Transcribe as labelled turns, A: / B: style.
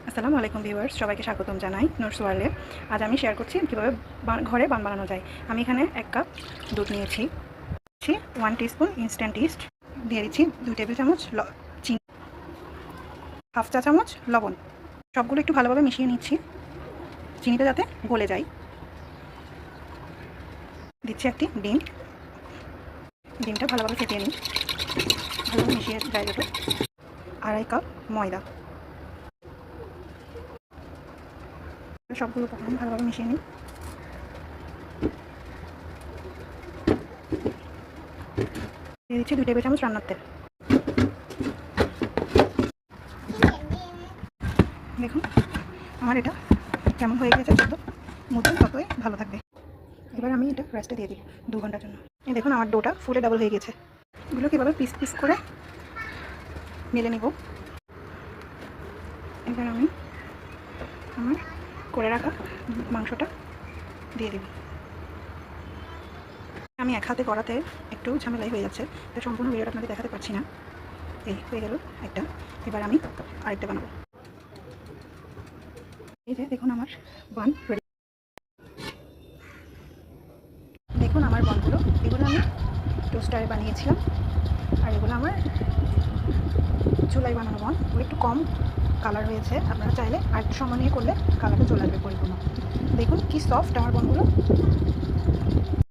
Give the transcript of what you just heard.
A: আসসালামু আলাইকুম ভিউয়ার্স, সবাইকে স্বাগতম জানাই নুরস ওয়ার্ল্ডে। আজ আমি শেয়ার করছি কীভাবে ঘরে বান বানানো যায়। আমি এখানে 1 কাপ দুধ নিয়েছি, 1 টিস্পুন ইনস্ট্যান্ট ইস্ট দিয়ে দিচ্ছি, 2 টেবিল চামচ চিনি, হাফ চা চামচ লবণ। সবগুলো একটু ভালোভাবে মিশিয়ে নিচ্ছি, চিনিটা যাতে গলে যায়। দিচ্ছি একটি ডিম, ডিমটা ভালোভাবে ফেটিয়ে নিই, ভালোভাবে মিশিয়ে যায় যাতে। 2.5 কাপ ময়দা, সবগুলো উপকরণ ভালোভাবে মিশিয়ে নিই। দিয়ে দিচ্ছি 2 টেবিল চামচ রান্নার তেল। দেখুন আমার এটা কেমন হয়ে গেছে, যত মুছবেন ততই ভালো থাকবে। এবার আমি এটা রেস্টে দিয়ে দিই 2 ঘন্টার জন্য। এই দেখুন আমার ডোটা ফুলে ডাবল হয়ে গেছে। এগুলো কীভাবে পিস পিস করে মেলে নেব। এবার আমি আমার করে রাখা মাংসটা দিয়ে দিব। আমি এক হাতে করাতে একটু ঝামেলাই হয়ে যাচ্ছে, তো সম্পূর্ণ ভিডিওটা আপনাদের দেখাতে পারছি না। এই হয়ে গেল একটা। এবার আমি আরেকটা বানাবো। এই যে দেখুন আমার বান রেডি। দেখুন আমার বানগুলো, এগুলো আমি টোস্টারে বানিয়েছিলাম, আর এগুলো আমার চুলায় বানানো বান। ওগুলো একটু কম কালার হয়েছে, আপনারা চাইলে আর একটু সময় নিয়ে করলে কালারটা চলে আসবে পরিপূর্ণ। দেখুন কি সফট আমার বানগুলো।